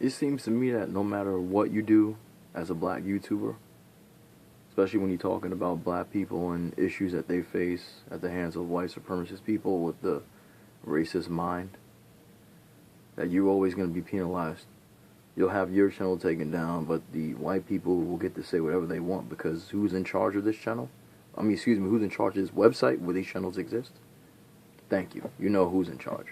it seems to me that no matter what you do as a black YouTuber, especially when you're talking about black people and issues that they face at the hands of white supremacist people with the racist mind, that you're always going to be penalized. You'll have your channel taken down, but the white people will get to say whatever they want because who's in charge of this channel? I mean, excuse me, who's in charge of this website where these channels exist? Thank you. You know who's in charge.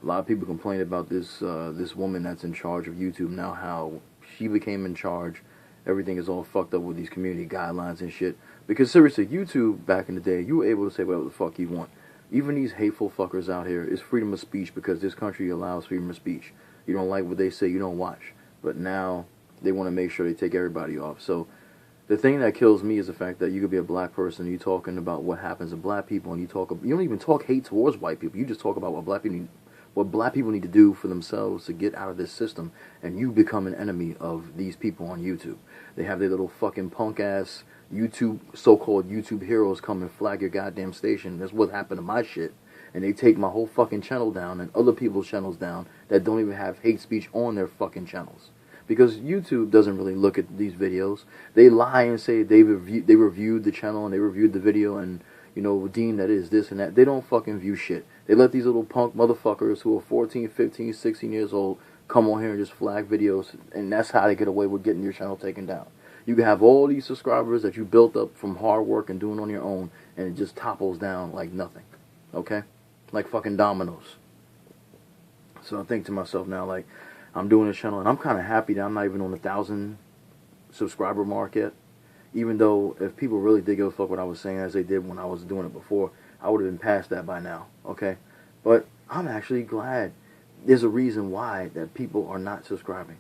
A lot of people complain about this this woman that's in charge of YouTube now, how she became in charge. Everything is all fucked up with these community guidelines and shit. Because seriously, YouTube back in the day, you were able to say whatever the fuck you want. Even these hateful fuckers out here, it's freedom of speech because this country allows freedom of speech. You don't like what they say, you don't watch. But now they want to make sure they take everybody off. So the thing that kills me is the fact that you could be a black person and you're talking about what happens to black people, and you don't even talk hate towards white people. You just talk about what black people need to do for themselves to get out of this system, and you become an enemy of these people on YouTube. They have their little fucking punk ass YouTube, so-called YouTube heroes come and flag your goddamn station. That's what happened to my shit. And they take my whole fucking channel down and other people's channels down that don't even have hate speech on their fucking channels. Because YouTube doesn't really look at these videos. They lie and say they reviewed the channel and they reviewed the video and, you know, deem that it is this and that. They don't fucking view shit. They let these little punk motherfuckers who are 14, 15, 16 years old come on here and just flag videos, and that's how they get away with getting your channel taken down. You can have all these subscribers that you built up from hard work and doing on your own, and it just topples down like nothing. Okay? Like fucking dominoes. So I think to myself now, like, I'm doing this channel, and I'm kind of happy that I'm not even on the 1,000 subscriber mark yet. Even though if people really did give a fuck what I was saying as they did when I was doing it before, I would have been past that by now. Okay? But I'm actually glad there's a reason why that people are not subscribing.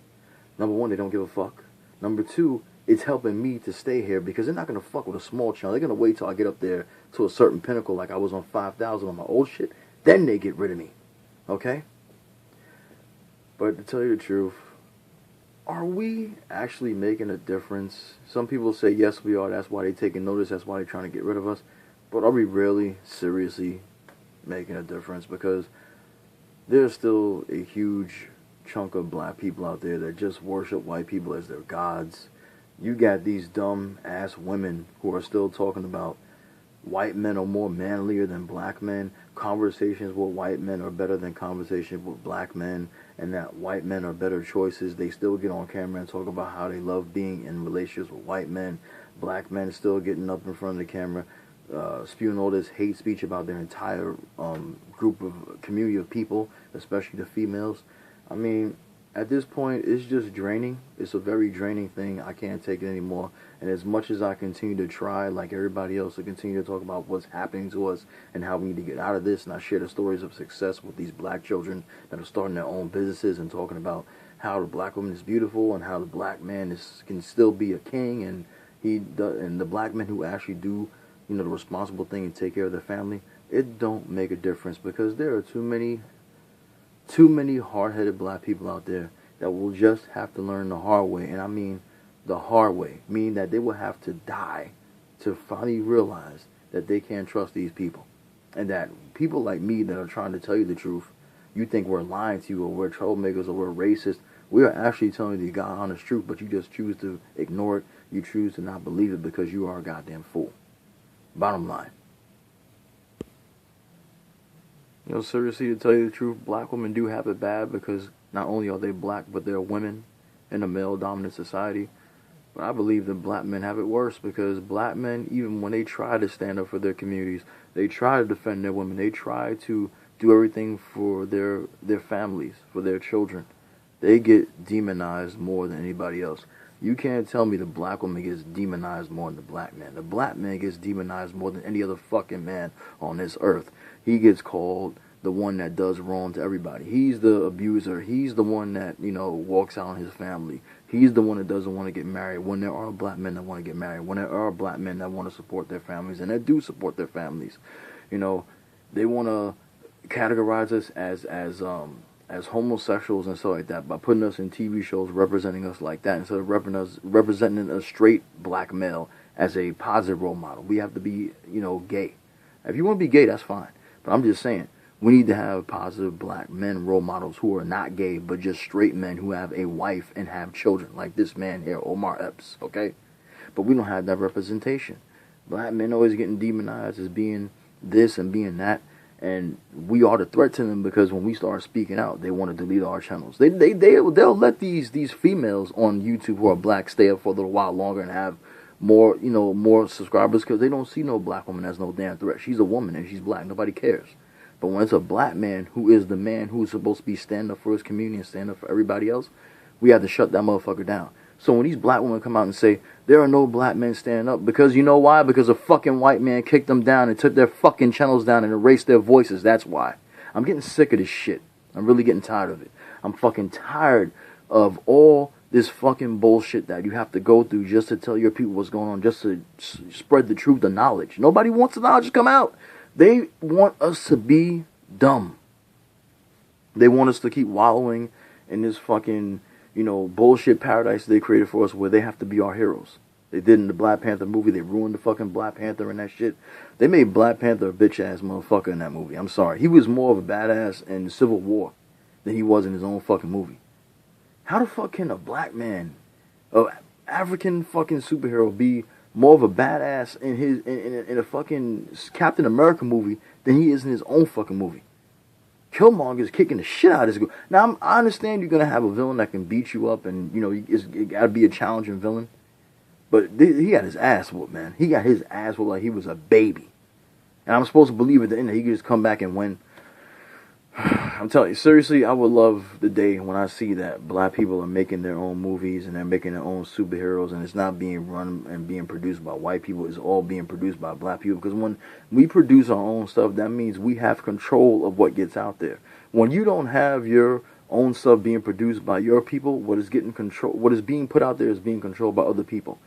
Number one, they don't give a fuck. Number two, it's helping me to stay here because they're not going to fuck with a small channel. They're going to wait till I get up there to a certain pinnacle like I was on 5,000 on my old shit. Then they get rid of me. Okay? But to tell you the truth, are we actually making a difference? Some people say yes we are. That's why they're taking notice. That's why they're trying to get rid of us. But are we really seriously making a difference? Because there's still a huge chunk of black people out there that just worship white people as their gods. You got these dumb ass women who are still talking about white men are more manlier than black men. Conversations with white men are better than conversations with black men, and that white men are better choices. They still get on camera and talk about how they love being in relationships with white men. Black men still getting up in front of the camera, spewing all this hate speech about their entire group of community of people, especially the females. I mean, at this point, it's just draining. It's a very draining thing. I can't take it anymore. And as much as I continue to try, like everybody else, to continue to talk about what's happening to us and how we need to get out of this, and I share the stories of success with these black children that are starting their own businesses and talking about how the black woman is beautiful and how the black man can still be a king, and the black men who actually do, you know, the responsible thing and take care of their family, it don't make a difference because there are too many hard-headed black people out there that will just have to learn the hard way. And I mean the hard way, meaning that they will have to die to finally realize that they can't trust these people. And that people like me that are trying to tell you the truth, you think we're lying to you or we're troublemakers or we're racist. We are actually telling you the God honest truth, but you just choose to ignore it. You choose to not believe it because you are a goddamn fool. Bottom line. You know, seriously, to tell you the truth, black women do have it bad because not only are they black, but they're women in a male-dominant society. But I believe that black men have it worse because black men, even when they try to stand up for their communities, they try to defend their women, they try to do everything for their families, for their children, they get demonized more than anybody else. You can't tell me the black woman gets demonized more than the black man. The black man gets demonized more than any other fucking man on this earth. He gets called the one that does wrong to everybody. He's the abuser. He's the one that, you know, walks out on his family. He's the one that doesn't want to get married when there are black men that want to get married, when there are black men that want to support their families, and that do support their families. You know, they want to categorize us as homosexuals and stuff like that by putting us in TV shows representing us like that instead of representing a straight black male as a positive role model. We have to be, you know, gay. If you want to be gay, that's fine. But I'm just saying, We need to have positive black men role models who are not gay, but just straight men who have a wife and have children, like this man here, Omar Epps, okay? But we don't have that representation. Black men always getting demonized as being this and being that, and we are the threat to them because when we start speaking out, they want to delete our channels. They'll let these females on YouTube who are black stay up for a little while longer and have more, more subscribers because they don't see no black woman as no damn threat. She's a woman and she's black. Nobody cares. But when it's a black man who is the man who's supposed to be stand up for his community and stand up for everybody else, we have to shut that motherfucker down. So when these black women come out and say, there are no black men standing up, because you know why? Because a fucking white man kicked them down and took their fucking channels down and erased their voices. That's why. I'm getting sick of this shit. I'm really getting tired of it. I'm fucking tired of all this fucking bullshit that you have to go through just to tell your people what's going on, just to spread the truth, the knowledge. Nobody wants the knowledge to come out. They want us to be dumb. They want us to keep wallowing in this fucking, bullshit paradise they created for us where they have to be our heroes. They did in the Black Panther movie. They ruined the fucking Black Panther and that shit. They made Black Panther a bitch-ass motherfucker in that movie. I'm sorry. He was more of a badass in the Civil War than he was in his own fucking movie. How the fuck can a black man, an African fucking superhero, be more of a badass in a fucking Captain America movie than he is in his own fucking movie? Killmonger is kicking the shit out of this guy. Now, I understand you're going to have a villain that can beat you up and, it got to be a challenging villain. But he got his ass whooped, man. He got his ass whooped like he was a baby. And I'm supposed to believe at the end that he could just come back and win. I'm telling you, seriously, I would love the day when I see that black people are making their own movies and they're making their own superheroes and it's not being run and being produced by white people. It's all being produced by black people. Because when we produce our own stuff, that means we have control of what gets out there. When you don't have your own stuff being produced by your people, what is being put out there is being controlled by other people.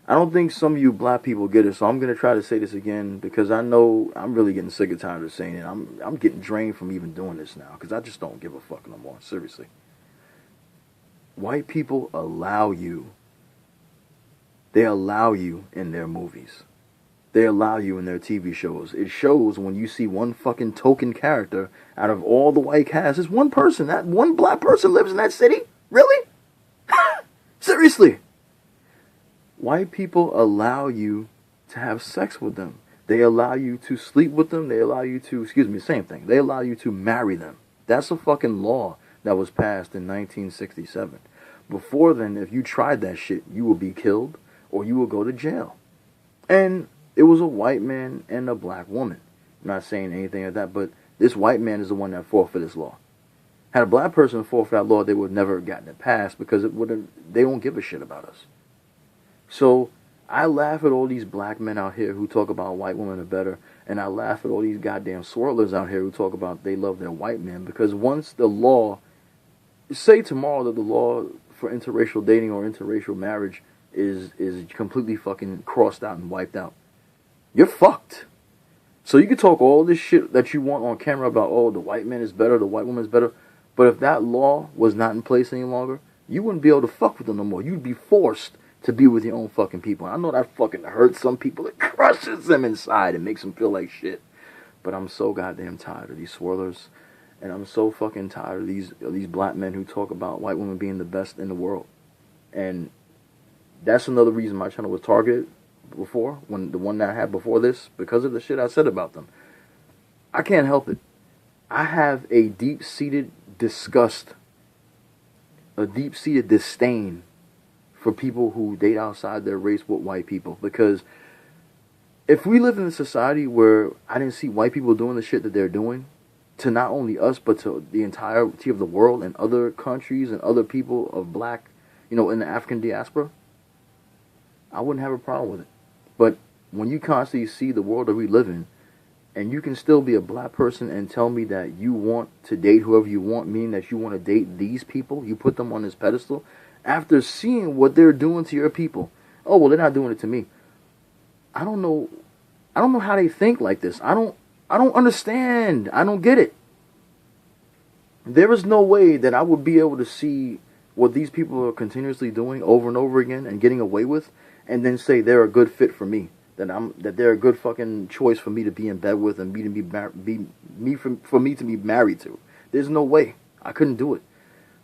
I don't think some of you black people get it, so I'm going to try to say this again because I know I'm really getting sick and tired of saying it. I'm getting drained from even doing this now because I just don't give a fuck no more, seriously. White people allow you. They allow you in their movies. They allow you in their TV shows. It shows when you see one fucking token character out of all the white cast. It's one person. That one black person lives in that city? Really? Seriously. White people allow you to have sex with them. They allow you to sleep with them. They allow you to, same thing. They allow you to marry them. That's a fucking law that was passed in 1967. Before then, if you tried that shit, you would be killed or you would go to jail. And it was a white man and a black woman. I'm not saying anything like that, but this white man is the one that fought for this law. Had a black person fought for that law, they would never have gotten it passed because they don't give a shit about us. So I laugh at all these black men out here who talk about white women are better, and I laugh at all these goddamn swirlers out here who talk about they love their white men, because once the law, say tomorrow that the law for interracial dating or interracial marriage is completely fucking crossed out and wiped out, you're fucked. So you can talk all this shit that you want on camera about, oh, the white man is better, the white woman is better, but if that law was not in place any longer, you wouldn't be able to fuck with them no more. You'd be forced to be with your own fucking people. I know that fucking hurts some people. It crushes them inside and makes them feel like shit. But I'm so goddamn tired of these swirlers. And I'm so fucking tired of these black men who talk about white women being the best in the world. And that's another reason my channel was targeted before, when the one that I had before this, because of the shit I said about them. I can't help it. I have a deep-seated disgust, a deep-seated disdain for people who date outside their race with white people. Because if we live in a society where I didn't see white people doing the shit that they're doing to not only us but to the entirety of the world and other countries and other people of black, in the African diaspora, I wouldn't have a problem with it. But when you constantly see the world that we live in, and you can still be a black person and tell me that you want to date whoever you want, meaning that you want to date these people, you put them on this pedestal, after seeing what they're doing to your people. Oh, well, they're not doing it to me. I don't know how they think like this. I don't understand. I don't get it. There is no way that I would be able to see what these people are continuously doing over and over again and getting away with, and then say they're a good fit for me. that they're a good fucking choice for me to be in bed with and for me to be married to. There's no way. I couldn't do it.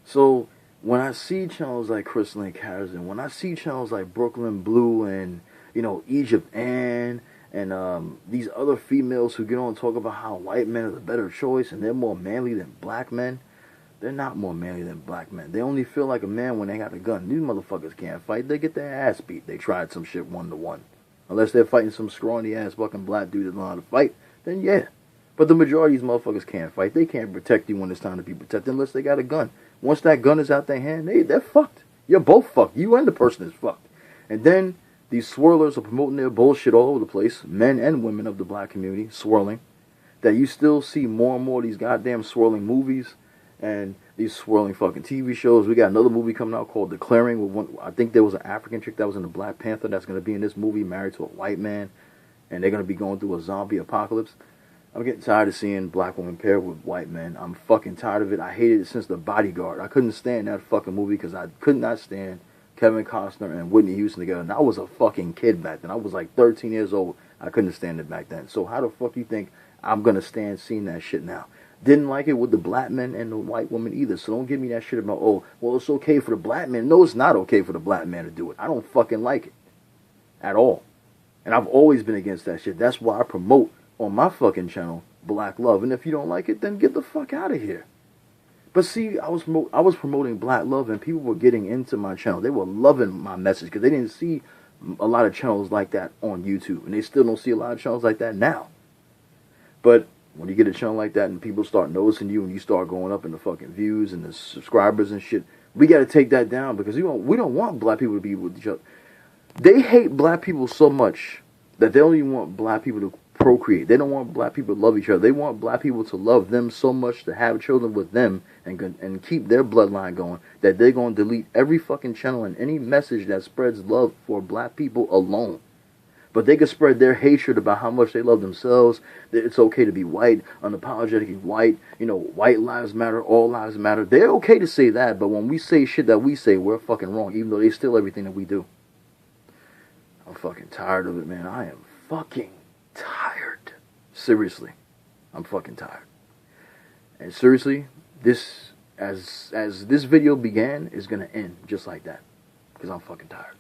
So when I see channels like Chris Link Harrison, when I see channels like Brooklyn Blue and, you know, Egypt Ann and these other females who get on and talk about how white men are the better choice and they're more manly than black men, they're not more manly than black men. They only feel like a man when they got a gun. These motherfuckers can't fight. They get their ass beat. They tried some shit 1-to-1. Unless they're fighting some scrawny ass fucking black dude that know how to fight, then yeah. But the majority of these motherfuckers can't fight. They can't protect you when it's time to be protected unless they got a gun. Once that gun is out their hand, they're fucked. You're both fucked. You and the person is fucked. And then these swirlers are promoting their bullshit all over the place, men and women of the black community swirling, that you still see more and more of these goddamn swirling movies and these swirling fucking TV shows. We got another movie coming out called Declaring. With one, I think there was an African chick that was in the Black Panther that's going to be in this movie, married to a white man, and they're going to be going through a zombie apocalypse. I'm getting tired of seeing black women paired with white men. I'm fucking tired of it. I hated it since The Bodyguard. I couldn't stand that fucking movie because I could not stand Kevin Costner and Whitney Houston together. And I was a fucking kid back then. I was like 13 years old. I couldn't stand it back then. So how the fuck you think I'm going to stand seeing that shit now? Didn't like it with the black men and the white women either. So don't give me that shit about, oh, well, it's okay for the black man. No, it's not okay for the black man to do it. I don't fucking like it. At all. And I've always been against that shit. That's why I promote on my fucking channel black love. And if you don't like it, then get the fuck out of here. But see, I was promoting black love and people were getting into my channel. They were loving my message because they didn't see a lot of channels like that on YouTube. And they still don't see a lot of channels like that now. But when you get a channel like that and people start noticing you and you start going up in the fucking views and the subscribers and shit, we got to take that down because we don't want black people to be with each other. They hate black people so much that they don't even want black people to procreate. They don't want black people to love each other. They want black people to love them so much to have children with them and keep their bloodline going that they're going to delete every fucking channel and any message that spreads love for black people alone. But they can spread their hatred about how much they love themselves, that it's okay to be white, unapologetically white, you know, white lives matter, all lives matter. They're okay to say that, but when we say shit that we say, we're fucking wrong, even though they steal everything that we do. I'm fucking tired of it, man. I am fucking tired. Seriously. I'm fucking tired. And seriously, this, as this video began, is going to end just like that. Because I'm fucking tired.